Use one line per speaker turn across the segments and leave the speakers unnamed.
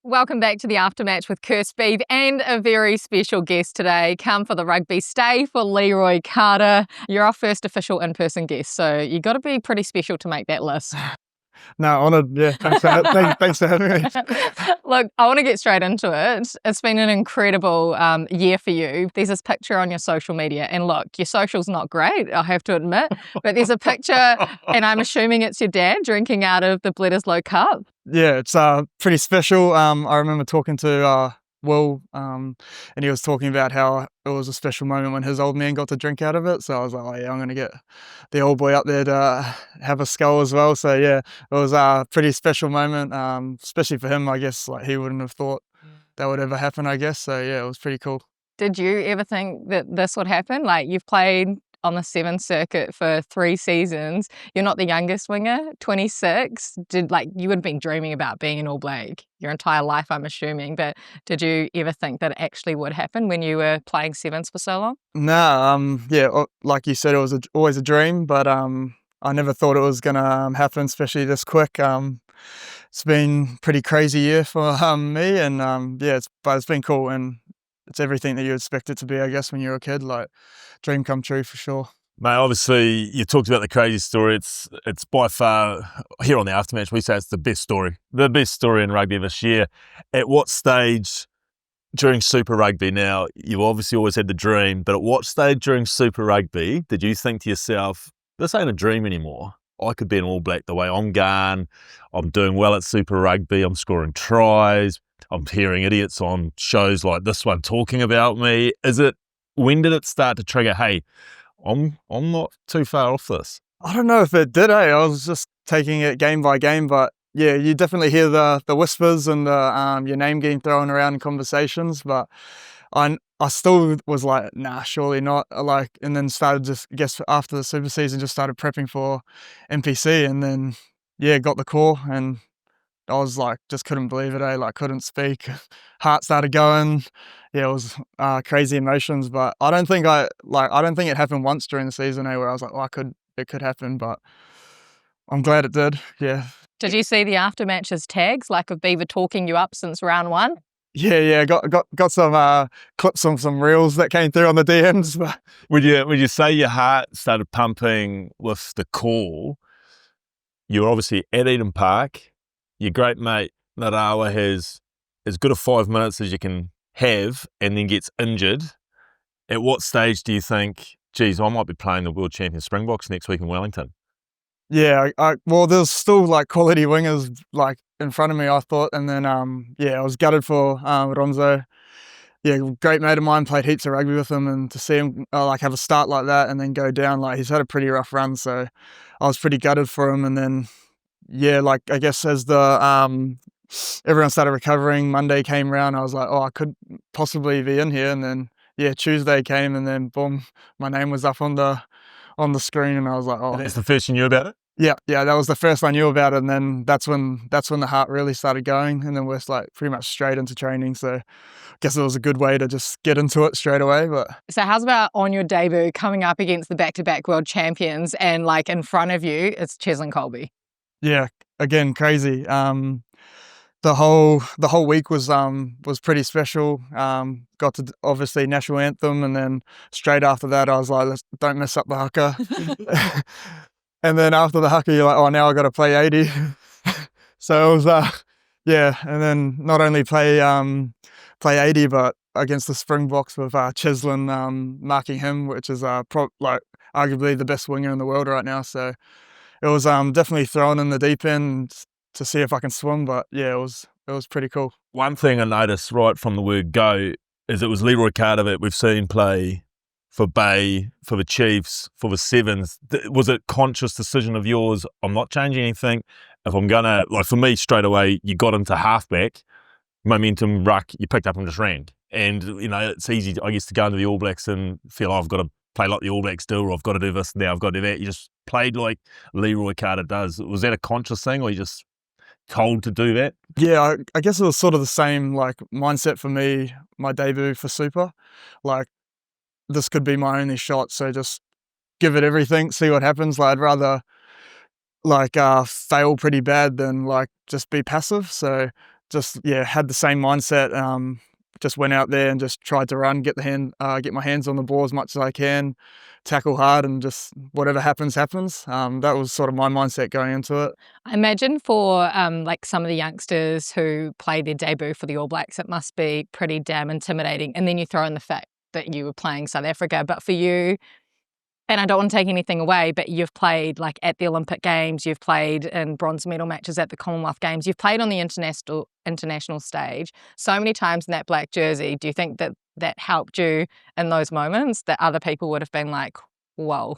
Welcome back to the Aftermatch with Kirst and a very special guest today. Come for the rugby, stay for Leroy Carter. You're our first official in-person guest, so you got to be pretty special to make that list.
No, honoured. Yeah, thanks for having me.
Look, I want to get straight into it. It's been an incredible year for you. There's this picture on your social media, and look, your social's not great, I have to admit, but there's a picture, and I'm assuming it's your dad drinking out of the Bledisloe Cup.
Yeah, it's pretty special. I remember talking to Will, and he was talking about how it was a special moment when his old man got to drink out of it. So I was like, oh yeah, I'm going to get the old boy up there to have a skull as well. So yeah, it was a pretty special moment, especially for him, I guess. Like, he wouldn't have thought that would ever happen, I guess. So yeah, it was pretty cool.
Did you ever think that this would happen? Like, you've played on the Sevens circuit for 3 seasons. You're not the youngest winger, 26. You would have been dreaming about being an All Black your entire life, I'm assuming. But did you ever think that it actually would happen when you were playing Sevens for so long?
No, yeah, like you said, it was always a dream, but I never thought it was gonna happen, especially this quick. It's been a pretty crazy year for me, and yeah, but it's been cool, and it's everything that you expect it to be, I guess, when you're a kid. Like, dream come true for sure.
Mate, obviously, you talked about the crazy story. It's by far, here on the Aftermatch, we say it's the best story in rugby this year. At what stage during Super Rugby, now, you've obviously always had the dream, but at what stage during Super Rugby did you think to yourself, this ain't a dream anymore? I could be an All Black the way I'm going. I'm doing well at Super Rugby. I'm scoring tries. I'm hearing idiots on shows like this one talking about me. When did it start to trigger, hey, I'm not too far off this?
I don't know if it did, I was just taking it game by game, but yeah, you definitely hear the whispers and your name getting thrown around in conversations, but I still was like, nah, surely not. And then started just, I guess, after the Super season, just started prepping for NPC, and then yeah, got the call, and I was like, just couldn't believe it, like couldn't speak. Heart started going. Yeah, it was crazy emotions, but I don't think it happened once during the season, where I was like, oh, it could happen, but I'm glad it did. Yeah.
Did you see the Aftermatch's tags, like of Beaver talking you up since round 1?
Yeah, got some clips on some reels that came through on the DMs. But
would you say your heart started pumping with the call? You were obviously at Eden Park. Your great mate Narawa has as good a 5 minutes as you can have, and then gets injured. At what stage do you think, geez, I might be playing the world champion Springboks next week in Wellington?
Yeah, well, there's still like quality wingers like in front of me, I thought, and then yeah, I was gutted for Ronzo. Yeah, great mate of mine, played heaps of rugby with him, and to see him like have a start like that and then go down, like he's had a pretty rough run, so I was pretty gutted for him. And then yeah, like I guess as the everyone started recovering, Monday came around, I was like, oh, I could possibly be in here. And then yeah, Tuesday came, and then boom, my name was up on the screen, and I was like, oh.
And that's the first you knew about it?
Yeah, that was the first I knew about it, and then that's when the heart really started going, and then we're like pretty much straight into training. So I guess it was a good way to just get into it straight away. But
so how's about on your debut coming up against the back-to-back world champions, and like in front of you it's Cheslin Kolbe?
Yeah, again, crazy. The whole week was pretty special. Got to obviously national anthem, and then straight after that I was like, don't mess up the haka. And then after the haka, you're like, oh, now I got to play 80. So it was yeah, and then not only play 80, but against the Springboks with Cheslin marking him, which is arguably the best winger in the world right now. So it was definitely thrown in the deep end to see if I can swim, but yeah, it was pretty cool.
One thing I noticed right from the word go is it was Leroy Carter that we've seen play for Bay, for the Chiefs, for the Sevens. Was it a conscious decision of yours? I'm not changing anything. If I'm gonna, like for me, straight away, you got into halfback, momentum, ruck, you picked up and just ran. And you know, it's easy, I guess, to go into the All Blacks and feel, oh, I've got to play like the All Blacks do, or I've got to do this now, I've got to do that. You just played like Leroy Carter does. Was that a conscious thing, or you just told to do that?
Yeah, I guess it was sort of the same like mindset for me, my debut for Super. Like, this could be my only shot, so just give it everything, see what happens. Like, I'd rather like fail pretty bad than like just be passive. So just had the same mindset. Just went out there and just tried to run, get my hands on the ball as much as I can, tackle hard, and just whatever happens, happens. That was sort of my mindset going into it.
I imagine for like some of the youngsters who played their debut for the All Blacks, it must be pretty damn intimidating. And then you throw in the fact that you were playing South Africa. But for you, and I don't want to take anything away, but you've played like at the Olympic Games, you've played in bronze medal matches at the Commonwealth Games, you've played on the international stage so many times in that black jersey. Do you think that that helped you in those moments that other people would have been like, whoa?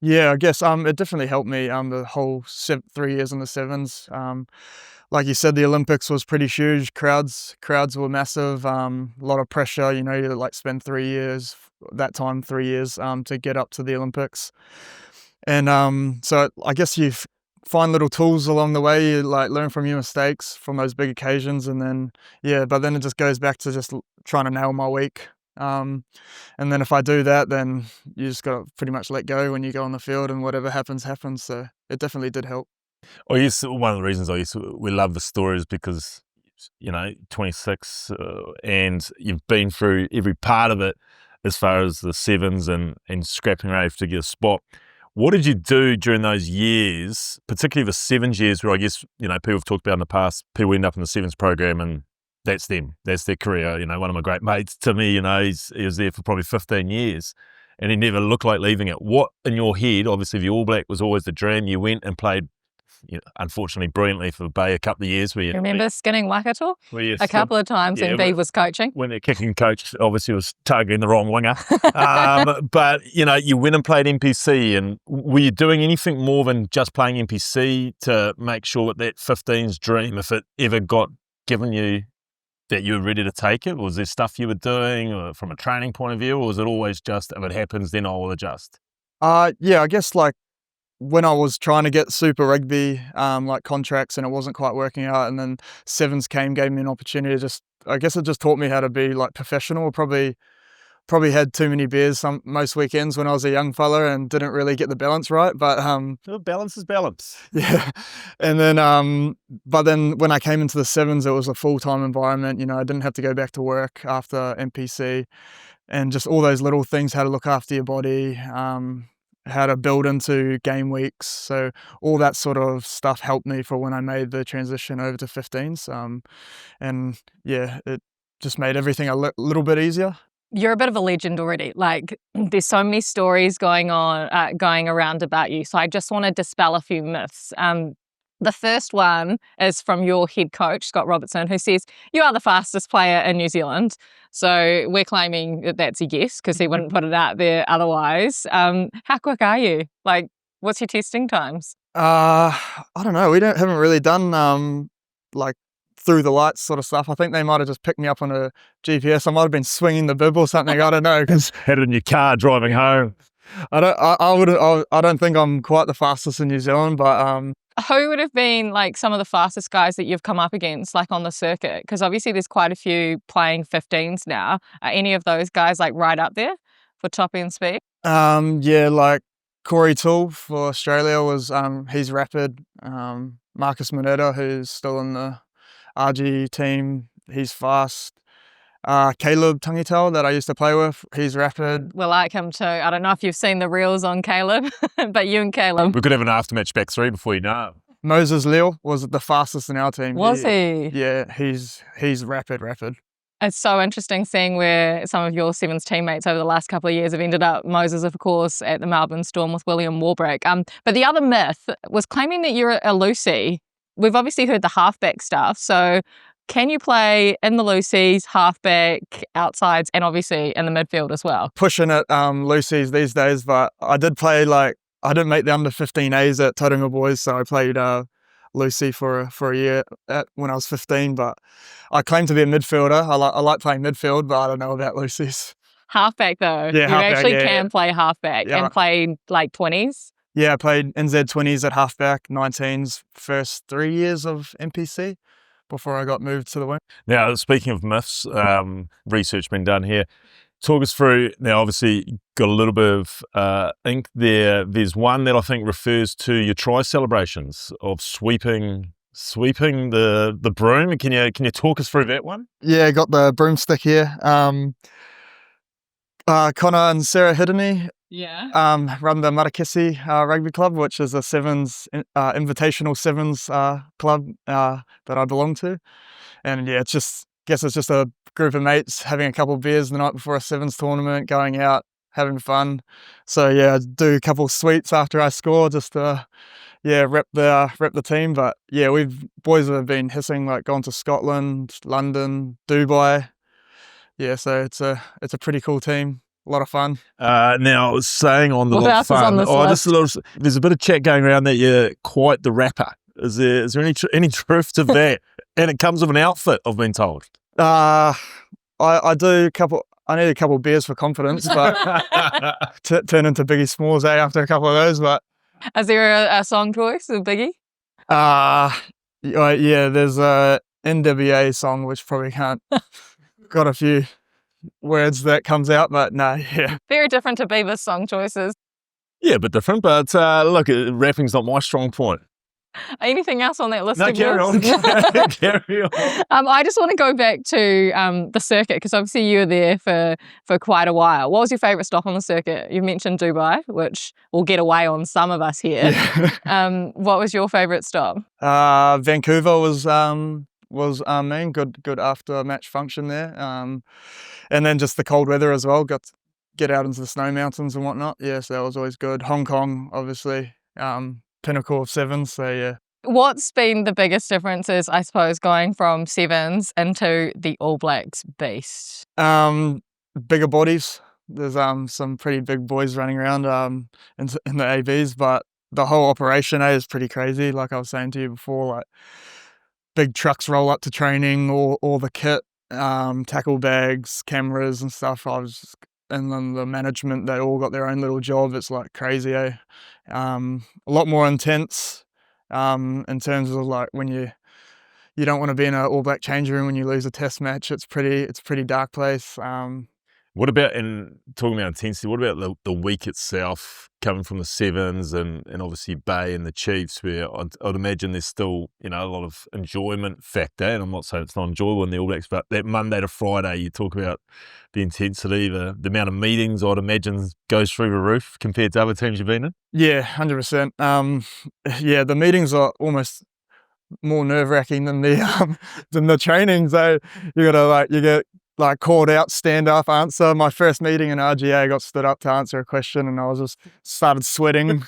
Yeah, I guess it definitely helped me the whole 3 years in the sevens. Like you said, the Olympics was pretty huge. Crowds were massive. A lot of pressure. You like spend 3 years to get up to the Olympics. And so I guess you find little tools along the way. You like learn from your mistakes from those big occasions, and then but then it just goes back to just trying to nail my week. And then if I do that, then you just got to pretty much let go when you go on the field, and whatever happens, happens. So it definitely did help.
One of the reasons we love the story is because 26 and you've been through every part of it as far as the sevens and scrapping around to get a spot. What did you do during those years, particularly the sevens years, where I guess people have talked about in the past, people end up in the sevens program and that's them, that's their career. One of my great mates to me, he was there for probably 15 years and he never looked like leaving it. What in your head, obviously the All Black was always the dream, you went and played unfortunately brilliantly for the Bay a couple of years.
Remember skinning Waikato a couple of times when Beav was coaching?
When their kicking coach obviously was targeting the wrong winger. But, you went and played NPC, and were you doing anything more than just playing NPC to make sure that 15's dream, if it ever got given you, that you were ready to take it? Was there stuff you were doing or from a training point of view, or was it always just, if it happens, then I will adjust?
I guess like when I was trying to get Super Rugby like contracts and it wasn't quite working out, and then sevens gave me an opportunity to I guess it just taught me how to be like professional. Probably had too many beers most weekends when I was a young fella and didn't really get the balance right. But
balance is balance.
Yeah. And then but then when I came into the sevens, it was a full-time environment. I didn't have to go back to work after NPC, and just all those little things, how to look after your body, how to build into game weeks. So all that sort of stuff helped me for when I made the transition over to 15s. And it just made everything a little bit easier.
You're a bit of a legend already. Like, there's so many stories going around about you. So I just want to dispel a few myths. The first one is from your head coach, Scott Robertson, who says, you are the fastest player in New Zealand. So we're claiming that that's a yes, because he wouldn't put it out there otherwise. How quick are you? Like, what's your testing times?
I don't know. We haven't really done like through the lights sort of stuff. I think they might have just picked me up on a GPS. I might have been swinging the bib or something. I don't know.
Had it in your car driving home.
I don't think I'm quite the fastest in New Zealand, but
who would have been like some of the fastest guys that you've come up against, like on the circuit? Because obviously there's quite a few playing 15s now. Are any of those guys like right up there for top end speed?
Like Corey Toole for Australia was he's rapid. Marcus Moneta, who's still in the RG team, he's fast. Caleb Tangitau that I used to play with, he's rapid.
We like him too. I don't know if you've seen the reels on Caleb, but you and Caleb.
We could have an aftermatch back three before you know.
Moses Leo was the fastest in our team.
Was he?
Yeah, he's rapid.
It's so interesting seeing where some of your sevens teammates over the last couple of years have ended up. Moses, of course, at the Melbourne Storm with William Warbrick. But the other myth was claiming that you're a Lucy. We've obviously heard the halfback stuff, so can you play in the Lucies, halfback, outsides, and obviously in the midfield as well?
Pushing it Lucies these days, but I did play I didn't make the under 15As at Tauranga Boys, so I played Lucy for a year when I was 15. But I claim to be a midfielder. I like playing midfield, but I don't know about Lucy's.
Halfback though,
yeah,
you actually can play halfback and play like 20s.
Yeah, I played NZ 20s at halfback, 19s, first 3 years of NPC. Before I got moved to the wing.
Now, speaking of myths, research been done here. Talk us through, now obviously got a little bit of ink there. There's one that I think refers to your try celebrations of sweeping sweeping the broom. Can you talk us through that one?
Yeah, got the broomstick here. Connor and Sarah Hiddeney run the Matakesi Rugby Club, which is a sevens invitational sevens club that I belong to. And yeah, it's just a group of mates having a couple of beers the night before a sevens tournament, going out, having fun. So yeah, I do a couple of sweets after I score just to rep the team. But yeah, boys have been hissing, like gone to Scotland, London, Dubai. Yeah, so it's a pretty cool team. A lot of fun.
Now, saying on the
What
lot of
else is on
fun,
this list?
there's a bit of chat going around that you're quite the rapper. Is there any truth to that? And it comes with an outfit, I've been told.
I do a couple. I need a couple of beers for confidence, but turn into Biggie Smalls after a couple of those. But
Is there a song choice with Biggie?
yeah, there's a NWA song which probably can't. Got a few words that comes out, but no, yeah.
Very different to Beaver's song choices.
Yeah, but different. But look, rapping's not my strong point.
Anything else on that list?
No,
of
carry
yours?
on. Carry on.
I just want to go back to the circuit, because obviously you were there for quite a while. What was your favourite stop on the circuit? You mentioned Dubai, which will get away on some of us here.
Yeah.
What was your favourite stop?
Vancouver was mean, good after match function there, and then just the cold weather as well. Got to get out into the snow mountains and whatnot. Yeah, so that was always good. Hong Kong, obviously, pinnacle of sevens. So yeah.
What's been the biggest differences, I suppose, going from sevens into the All Blacks beast?
Bigger bodies. There's some pretty big boys running around in the ABs, but the whole operation is pretty crazy. Like I was saying to you before, like big trucks roll up to training, all the kit, tackle bags, cameras and stuff. And then the management, they all got their own little job. It's like crazy, eh? A lot more intense in terms of like when you don't want to be in an All Black change room when you lose a test match. It's pretty dark place.
What about, in talking about intensity, what about the week itself, coming from the sevens and obviously Bay and the Chiefs, where I'd imagine there's still, a lot of enjoyment factor, and I'm not saying it's not enjoyable in the All Blacks, but that Monday to Friday, you talk about the intensity, the amount of meetings, I'd imagine goes through the roof compared to other teams you've been in?
Yeah, 100%. Yeah, the meetings are almost more nerve-wracking than the training. So you get called out, stand up, answer. My first meeting in RGA, I got stood up to answer a question, and I was just started sweating,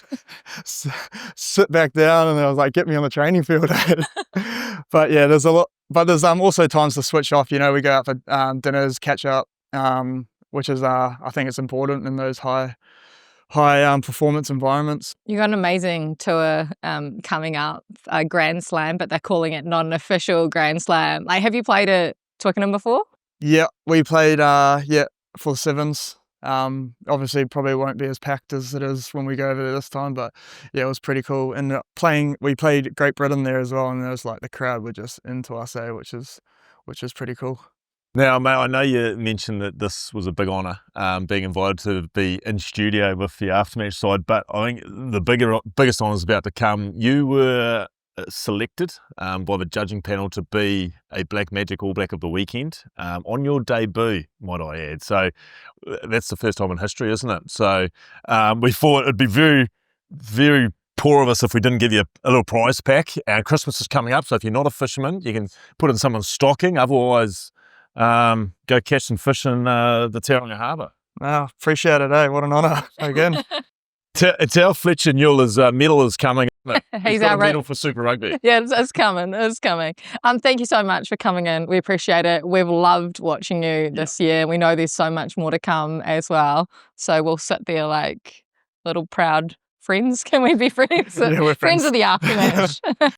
sit back down, and I was like, get me on the training field. But yeah, there's a lot, but there's also times to switch off. We go out for dinners, catch up, which is I think it's important in those high performance environments.
You got an amazing tour coming up, a Grand Slam, but they're calling it not an official Grand Slam. Have you played at Twickenham before?
Yeah, we played for sevens. Obviously probably won't be as packed as it is when we go over there this time, but yeah, it was pretty cool. And we played Great Britain there as well, and it was like the crowd were just into us, which is pretty cool.
Now, mate, I know you mentioned that this was a big honour, being invited to be in studio with the aftermatch side, but I think the biggest honour is about to come. You were selected by the judging panel to be a Black Magic All Black of the weekend on your debut, might I add. So that's the first time in history, isn't it? So we thought it'd be very, very poor of us if we didn't give you a little prize pack. Christmas is coming up, so if you're not a fisherman, you can put in someone's stocking. Otherwise, go catch some fish in the Tauranga Harbour.
Oh, appreciate it, eh? What an honour again.
Tell Fletcher Newell's medal is coming. He's got a medal for Super Rugby.
Yeah, it's coming. It's coming. Thank you so much for coming in. We appreciate it. We've loved watching you this year. We know there's so much more to come as well. So we'll sit there like little proud friends. Can we be friends?
Yeah, we're
friends of the aftermatch.